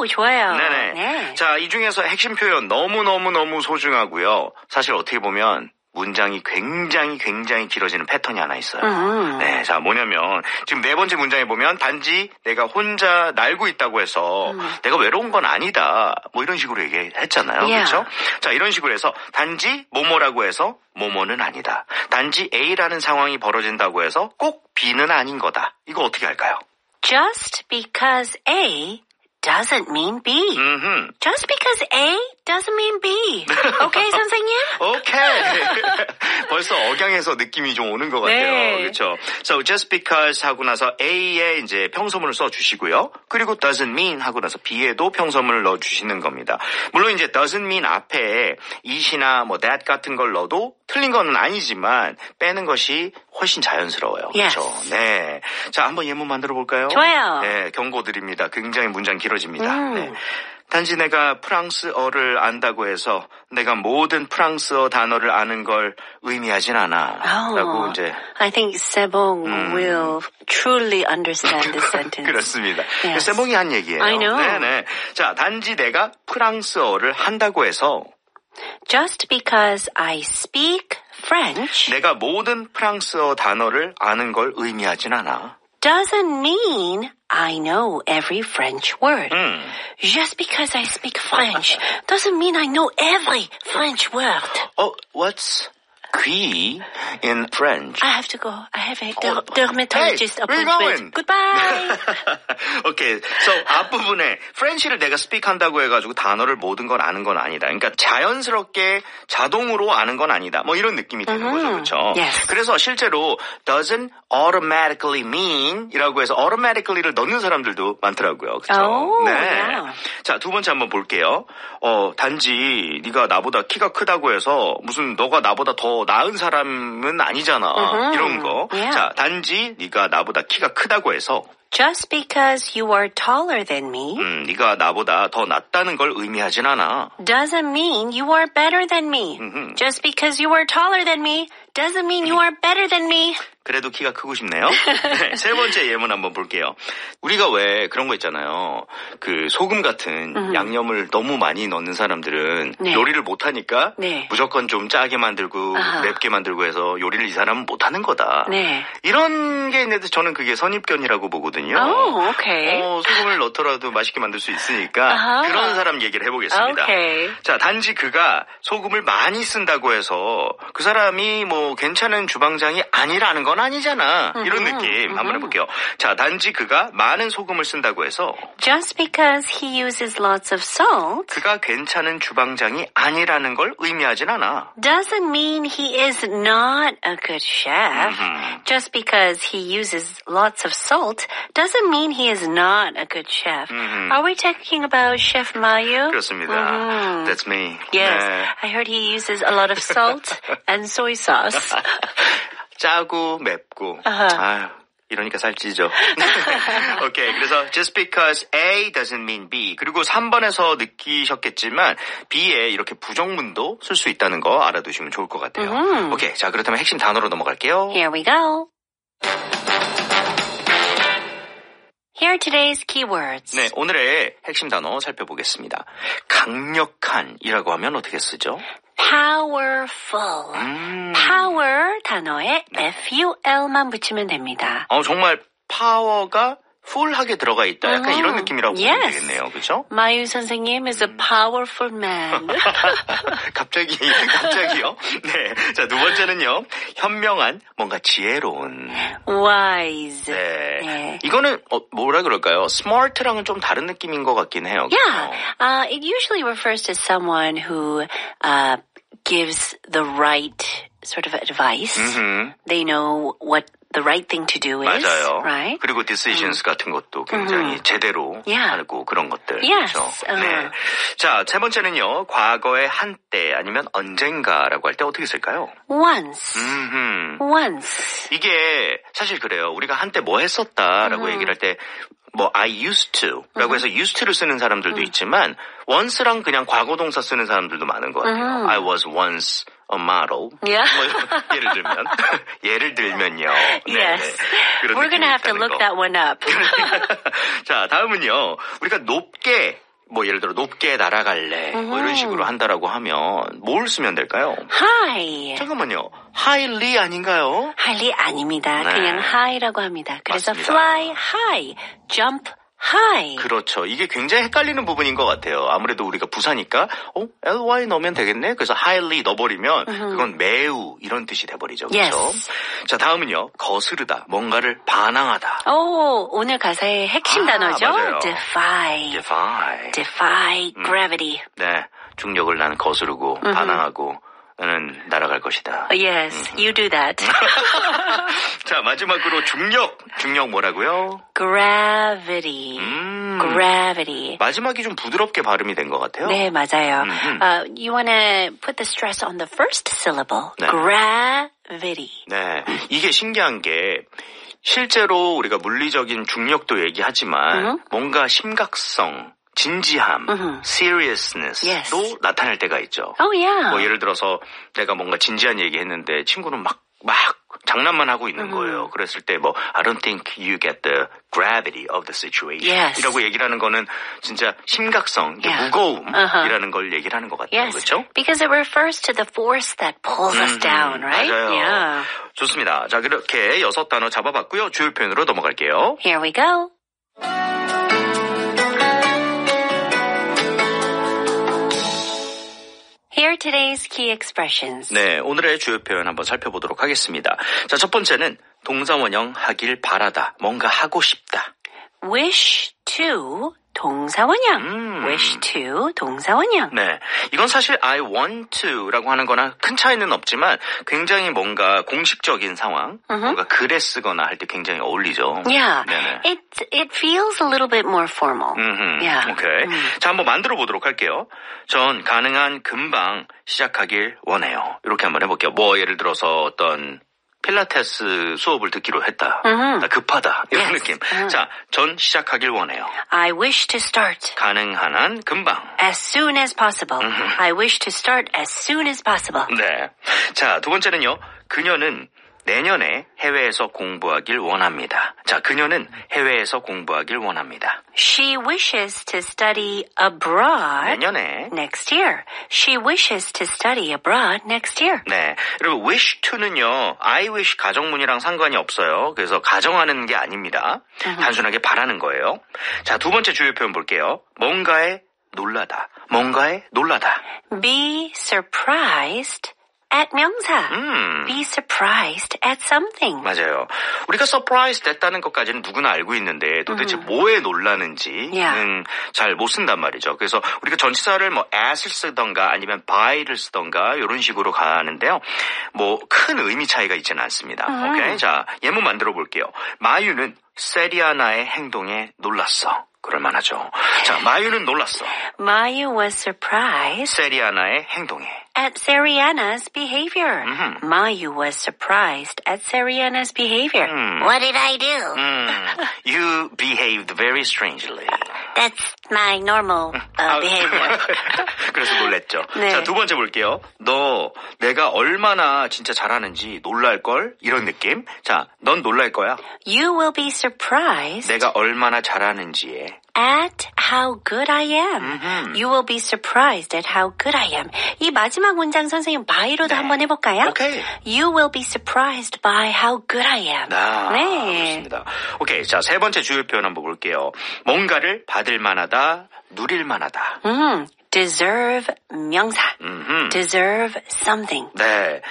오, 좋아요. 네네. 네. 자, 이 중에서 핵심 표현 너무너무너무 소중하고요. 사실 어떻게 보면 문장이 굉장히 길어지는 패턴이 하나 있어요. 네, 자, 뭐냐면 지금 네 번째 문장에 보면 단지 내가 혼자 날고 있다고 해서 내가 외로운 건 아니다. 뭐 이런 식으로 얘기했잖아요. Yeah. 그렇죠? 자, 이런 식으로 해서 단지 뭐뭐라고 해서 뭐뭐는 아니다. 단지 A라는 상황이 벌어진다고 해서 꼭 B는 아닌 거다. 이거 어떻게 할까요? Just because A doesn't mean B. Just because A doesn't mean B. 오케이, 선생님? 오케이. 벌써 억양에서 느낌이 좀 오는 것 같아요. 네. 그렇죠? So just because 하고 나서 A에 이제 평서문을 써주시고요. 그리고 doesn't mean 하고 나서 B에도 평서문을 넣어주시는 겁니다. 물론 이제 doesn't mean 앞에 it이나 뭐 that 같은 걸 넣어도 틀린 건 아니지만 빼는 것이 훨씬 자연스러워요. Yes. 그렇죠? 네. 자, 한번 예문 만들어 볼까요? 좋아요. 네, 경고 드립니다. 굉장히 문장 길어집니다. 네. 단지 내가 프랑스어를 안다고 해서 내가 모든 프랑스어 단어를 아는 걸 의미하진 않아. 라고 이제. I think 세봉 will truly understand this sentence. 그렇습니다. Yes. 세봉이 한 얘기예요. I know. 네네. 자, 단지 내가 프랑스어를 한다고 해서 Just because I speak French 내가 모든 프랑스어 단어를 아는 걸 의미하진 않아. doesn't mean I know every French word. Just because I speak French doesn't mean I know every French word. Oh, what's 귀 in French? I have to go. I have a dermatologist Hey, where you appointment. going? Goodbye. Okay, so 앞부분에 French를 내가 speak한다고 해가지고 단어를 모든 걸 아는 건 아니다. 그러니까 자연스럽게 자동으로 아는 건 아니다. 뭐 이런 느낌이 드는 거죠, 그렇죠? Yes. 그래서 실제로 doesn't automatically mean 이라고 해서 automatically를 넣는 사람들도 많더라고요, 그렇죠? Oh, 네. yeah. 자, 두 번째 한번 볼게요. 단지 네가 나보다 키가 크다고 해서 무슨 너가 나보다 더 나은 사람은 아니잖아. 이런 거. Yeah. 자, 단지 네가 나보다 키가 크다고 해서 Just because you are taller than me 네가 나보다 더 낫다는 걸 의미하진 않아. doesn't mean you are better than me. Just because you are taller than me doesn't mean you are better than me. 그래도 키가 크고 싶네요. 네, 세 번째 예문 한번 볼게요. 우리가 왜 그런 거 있잖아요. 그 소금 같은 양념을 너무 많이 넣는 사람들은 네. 요리를 못하니까 네. 무조건 좀 짜게 만들고 아하. 맵게 만들고 해서 요리를 이 사람은 못하는 거다. 네. 이런 게 있는데 저는 그게 선입견이라고 보거든요. Oh, okay. 소금을 넣더라도 맛있게 만들 수 있으니까 아하. 그런 사람 얘기를 해보겠습니다. Okay. 자, 단지 그가 소금을 많이 쓴다고 해서 그 사람이 뭐 괜찮은 주방장이 아니라는 건 아니잖아. 이런 느낌 한번 해볼게요. 자, 단지 그가 많은 소금을 쓴다고 해서 Just because he uses lots of salt 그가 괜찮은 주방장이 아니라는 걸 의미하진 않아. doesn't mean he is not a good chef. Just because he uses lots of salt doesn't mean he is not a good chef. Are we talking about Chef Mayu? 그렇습니다. That's me. Yes, 네. I heard he uses a lot of salt and soy sauce. 짜고 맵고 아유, 이러니까 살찌죠. 오케이, 그래서 just because A doesn't mean B. 그리고 3번에서 느끼셨겠지만 B에 이렇게 부정문도 쓸 수 있다는 거 알아두시면 좋을 것 같아요. 오케이, 자 그렇다면 핵심 단어로 넘어갈게요. Here we go. Here are today's keywords. 네, 오늘의 핵심 단어 살펴보겠습니다. 강력한이라고 하면 어떻게 쓰죠? powerful. power 단어에 ful만 붙이면 됩니다. 정말 파워가 풀하게 들어가 있다. 약간 이런 느낌이라고 보면 Yes. 되겠네요. 그렇죠? 마유 선생님 is a powerful man. 갑자기요? 네. 자, 두 번째는요. 현명한, 뭔가 지혜로운. wise. 네. 네. 이거는 뭐라 그럴까요? smart랑은 좀 다른 느낌인 것 같긴 해요. Yeah. 그렇죠? It usually refers to someone who gives the right sort of advice. They know what the right thing to do is. 맞아요. Right? 그리고 decisions 같은 것도 굉장히 제대로 Yeah. 하고 그런 것들. Yes. 그렇죠? 네. 자, 세 번째는요. 과거의 한때 아니면 언젠가라고 할 때 어떻게 쓸까요? once. once. 이게 사실 그래요. 우리가 한때 뭐 했었다라고 얘기를 할 때 뭐 I used to라고 해서 used to를 쓰는 사람들도 있지만 once랑 그냥 과거 동사 쓰는 사람들도 많은 것 같아요. I was once a model. Yeah. 뭐 예를 들면요. Yes. 그런 We're going to 느낌이 have to 있다는 look 거. that one up. 자, 다음은요. 우리가 높게 뭐 예를 들어 높게 날아갈래 뭐 이런 식으로 한다라고 하면 뭘 쓰면 될까요? High. 잠깐만요. highly 아닌가요? highly 아닙니다. 네. 그냥 high라고 합니다. 그래서 맞습니다. fly high, jump high. 그렇죠. 이게 굉장히 헷갈리는 부분인 것 같아요. 아무래도 우리가 부사니까 ly 넣으면 되겠네. 그래서 highly 넣어버리면 그건 매우 이런 뜻이 돼버리죠. 그렇죠? Yes. 자, 다음은요. 거스르다. 뭔가를 반항하다. 오, 오늘 가사의 핵심 단어죠. 맞아요. defy. defy gravity. 네. 중력을 나는 거스르고 반항하고 나는 날아갈 것이다. Yes, you do that. 자, 마지막으로 중력. 중력 뭐라고요? Gravity. Gravity. 마지막이 좀 부드럽게 발음이 된 것 같아요. 네, 맞아요. You want to put the stress on the first syllable. 네. Gravity. 네. 이게 신기한 게 실제로 우리가 물리적인 중력도 얘기하지만 뭔가 심각성, 진지함, seriousness도 Yes. 나타낼 때가 있죠. Oh, yeah. 뭐 예를 들어서 내가 뭔가 진지한 얘기 했는데 친구는 막 장난만 하고 있는 거예요. 그랬을 때 뭐 I don't think you get the gravity of the situation Yes. 이라고 얘기를 하는 거는 진짜 심각성, Yeah. 무거움이라는 걸 얘기를 하는 것 같아요. Yes, 그렇죠? because it refers to the force that pulls us down, right? 맞아요. Yeah. 좋습니다. 자, 그렇게 6단어 잡아봤고요. 주요 표현으로 넘어갈게요. Here we go. Here are today's key expressions. 네, 오늘의 주요 표현 한번 살펴보도록 하겠습니다. 자, 첫 번째는 동사원형 하길 바라다. 뭔가 하고 싶다. wish to 동사원형. wish to 동사원형. 네, 이건 사실 I want to라고 하는 거나 큰 차이는 없지만 굉장히 뭔가 공식적인 상황, 뭔가 글에 쓰거나 할 때 굉장히 어울리죠. Yeah, 네네. it feels a little bit more formal. Yeah. 오케이. 자, 한번 만들어 보도록 할게요. 전 가능한 금방 시작하길 원해요. 이렇게 한번 해볼게요. 뭐 예를 들어서 어떤 필라테스 수업을 듣기로 했다. 나 급하다. 이런 Yes. 느낌. 자, 전 시작하길 원해요. I wish to start 가능한 한 금방. as soon as possible. I wish to start as soon as possible. 네. 자, 두 번째는요. 그녀는 내년에 해외에서 공부하길 원합니다. 자, 그녀는 해외에서 공부하길 원합니다. She wishes to study abroad 내년에. next year. She wishes to study abroad next year. 네. 그리고 wish to는요. I wish 가정문이랑 상관이 없어요. 그래서 가정하는 게 아닙니다. 단순하게 바라는 거예요. 자, 두 번째 주요 표현 볼게요. 뭔가에 놀라다. 뭔가에 놀라다. Be surprised at 명사. Be surprised at something. 맞아요. 우리가 surprise 됐다는 것까지는 누구나 알고 있는데 도대체 뭐에 놀라는지는 Yeah. 잘 못 쓴단 말이죠. 그래서 우리가 전치사를 뭐 at을 쓰던가 아니면 by를 쓰던가 이런 식으로 가는데요. 뭐 큰 의미 차이가 있지는 않습니다. 오케이? 자, 예문 만들어 볼게요. 마유는 세리아나의 행동에 놀랐어. 그럴만하죠. 자, 마유는 놀랐어. Mayu was surprised 세리아나의 행동에. at Seriana's behavior. Mayu was surprised at Seriana's behavior. What did I do? You behaved very strangely. That's my normal behavior. 그래서 놀랬죠. 네. 자, 두 번째 볼게요. 너 내가 얼마나 진짜 잘하는지 놀랄걸? 이런 느낌. 자, 넌 놀랄 거야. You will be surprised 내가 얼마나 잘하는지에. at how good I am. You will be surprised at how good I am. 이 마지막 문장 선생님 바이로도 네. 한번 해볼까요? 오케이. You will be surprised by how good I am. 네. 그렇습니다. 오케이. 자, 세 번째 주요 표현 한번 볼게요. 뭔가를 받을 만하다, 누릴 만하다. Deserve 명사. Deserve something. 네.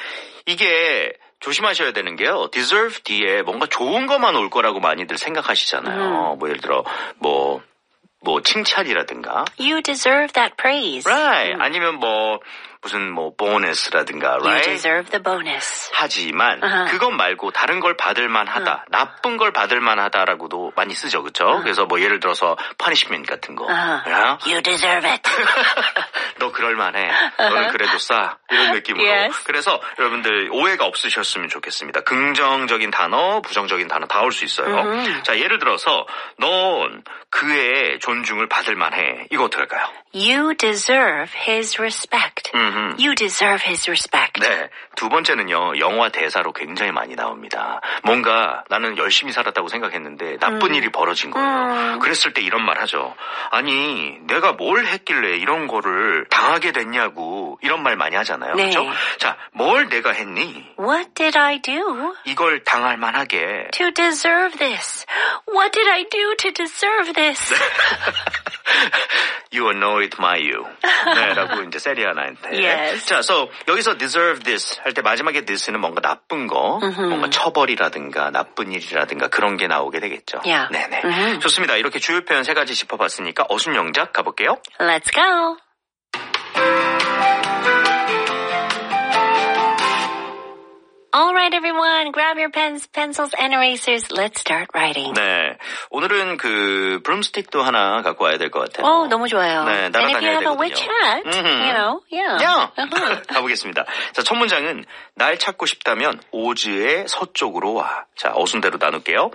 이게 조심하셔야 되는 게요. deserve 뒤에 뭔가 좋은 것만 올 거라고 많이들 생각하시잖아요. 뭐 예를 들어 뭐 칭찬이라든가. You deserve that praise. Right. 아니면 무슨 보너스라든가, You right? deserve the bonus. 하지만 그것 말고 다른 걸 받을 만하다, 나쁜 걸 받을 만하다라고도 많이 쓰죠, 그렇죠? 그래서 뭐 예를 들어서 punishment 같은 거, 야? You deserve it. 너 그럴 만해, 너는 그래도 싸 이런 느낌으로. Yes. 그래서 여러분들 오해가 없으셨으면 좋겠습니다. 긍정적인 단어, 부정적인 단어 다 올 수 있어요. 자, 예를 들어서 넌 그의 존중을 받을 만해. 이거 어떡할까요? You deserve his respect. You deserve his respect. 네, 두 번째는요. 영화 대사로 굉장히 많이 나옵니다. 뭔가 나는 열심히 살았다고 생각했는데 나쁜 일이 벌어진 거예요. 그랬을 때 이런 말 하죠. 아니, 내가 뭘 했길래 이런 거를 당하게 됐냐고 이런 말 많이 하잖아요. 네. 그렇죠? 자, 뭘 내가 했니? What did I do? 이걸 당할 만하게. To deserve this. What did I do to deserve this? You annoyed my you. 네, 라고 이제 세리아나한테. Yes. 자, so 여기서 deserve this 할 때 마지막에 this는 뭔가 나쁜 거, 뭔가 처벌이라든가 나쁜 일이라든가 그런 게 나오게 되겠죠. Yeah. 네네. 좋습니다. 이렇게 주요 표현 3가지 짚어봤으니까 어순 영작 가볼게요. Let's go. All right, everyone. Grab your pens, pencils, and erasers. Let's start writing. 네, 오늘은 그 브룸스틱도 하나 갖고 와야 될 것 같아요. Oh, 너무 좋아요. 네, And if you 날아다녀야 have a 되거든요. witch hat, you know, yeah. 야! 가보겠습니다. 자, 첫 문장은 날 찾고 싶다면 오즈의 서쪽으로 와. 자, 어순대로 나눌게요.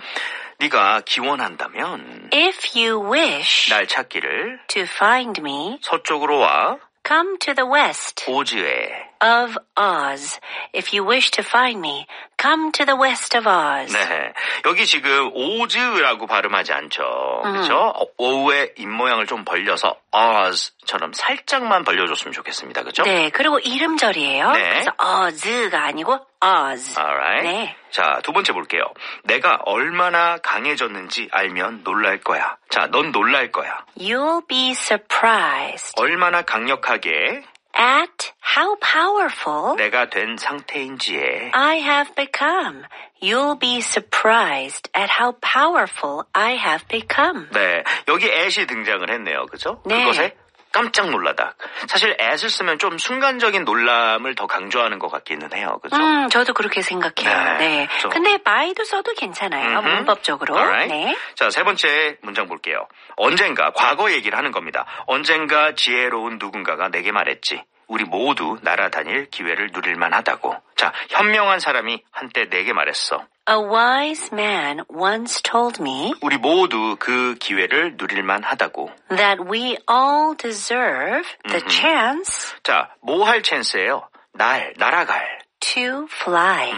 네가 기원한다면 If you wish 날 찾기를 to find me, 서쪽으로 와. come to the west 오즈에. of Oz. If you wish to find me, come to the west of Oz. 네, 여기 지금 오즈라고 발음하지 않죠. 그렇죠? 오의 입모양을 좀 벌려서 Oz처럼 살짝만 벌려줬으면 좋겠습니다. 그렇죠? 네, 그리고 이름절이에요. 네. 그래서 Oz가 아니고 Oz. Alright. 네. 자, 두 번째 볼게요. 내가 얼마나 강해졌는지 알면 놀랄 거야. 자, 넌 놀랄 거야. You'll be surprised 얼마나 강력하게 at how powerful 내가 된 상태인지에. I have become. You'll be surprised at how powerful I have become. 네, 여기 at이 등장을 했네요. 그죠? 네. 그것에 깜짝 놀라다. 사실 at을 쓰면 좀 순간적인 놀람을 더 강조하는 것 같기는 해요. 그죠? 저도 그렇게 생각해요. 네, 네. 그렇죠. 근데 by도 써도 괜찮아요. 문법적으로. Alright. 네. 자, 세 번째 문장 볼게요. 언젠가 과거 얘기를 하는 겁니다. 언젠가 지혜로운 누군가가 내게 말했지. 우리 모두 날아다닐 기회를 누릴만 하다고. 자, 현명한 사람이 한때 내게 말했어. A wise man once told me 우리 모두 그 기회를 누릴만 하다고. that we all deserve the chance 자, 뭐 할 찬스예요? 날아갈. to fly.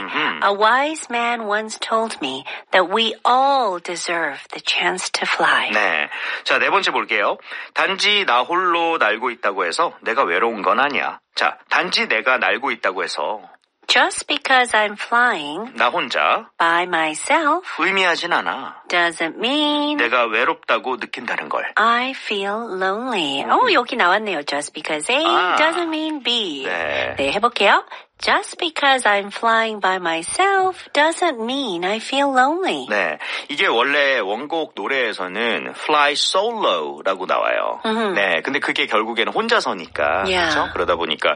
A wise man once told me that we all deserve the chance to fly. 네. 자, 네 번째 볼게요. 단지 나 홀로 날고 있다고 해서 내가 외로운 건 아니야. 자, 단지 내가 날고 있다고 해서 Just because I'm flying 나 혼자 by myself 의미하진 않아. doesn't mean 내가 외롭다고 느낀다는 걸. I feel lonely. 여기 나왔네요. Just because A doesn't mean B. 네. 네, 해볼게요. Just because I'm flying by myself doesn't mean I feel lonely. 네, 이게 원래 원곡 노래에서는 Fly Solo라고 나와요. 네, 근데 그게 결국에는 혼자서니까, Yeah. 그렇죠? 그러다 보니까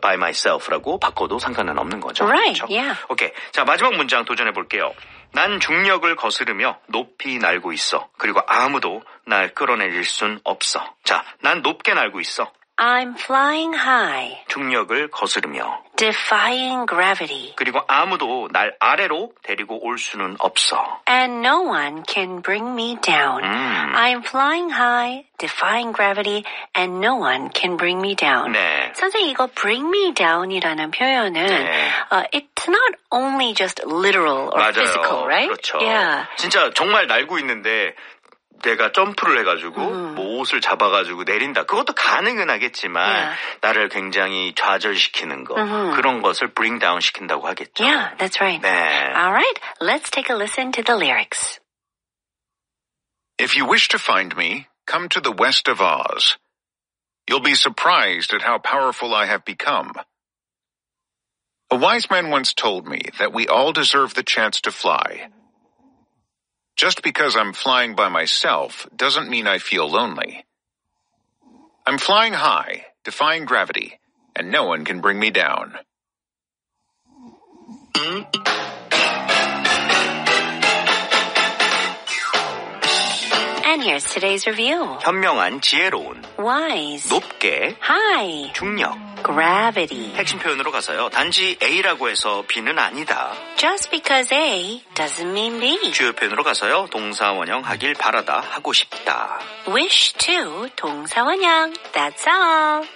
by myself라고 바꿔도 상관은 없는 거죠. Right, 그렇죠? yeah. 오케이, 자 마지막 문장 도전해 볼게요. 난 중력을 거스르며 높이 날고 있어. 그리고 아무도 날 끌어내릴 순 없어. 자, 난 높게 날고 있어. I'm flying high, 중력을 거스르며. defying gravity, 그리고 아무도 날 아래로 데리고 올 수는 없어. and no one can bring me down. I'm flying high, defying gravity, and no one can bring me down. 네. 선생님, 이거 bring me down이라는 표현은 네. it's not only just literal or 맞아요. physical, right? 그렇죠. Yeah. 진짜 정말 날고 있는데 내가 점프를 해가지고 뭐 옷을 잡아가지고 내린다. 그것도 가능은 하겠지만 Yeah. 나를 굉장히 좌절시키는 거 그런 것을 bring down 시킨다고 하겠죠. Yeah, that's right. 네. All right, let's take a listen to the lyrics. If you wish to find me, come to the west of Oz. You'll be surprised at how powerful I have become. A wise man once told me that we all deserve the chance to fly. Just because I'm flying by myself doesn't mean I feel lonely. I'm flying high, defying gravity, and no one can bring me down. And here's today's review. 현명한, 지혜로운, Wise, 높게, high, 중력. gravity. 핵심 표현으로 가서요. 단지 A라고 해서 B는 아니다. Just because A doesn't mean B. 주요 표현으로 가서요. 동사 원형 하길 바라다, 하고 싶다. Wish to 동사원형. That's all.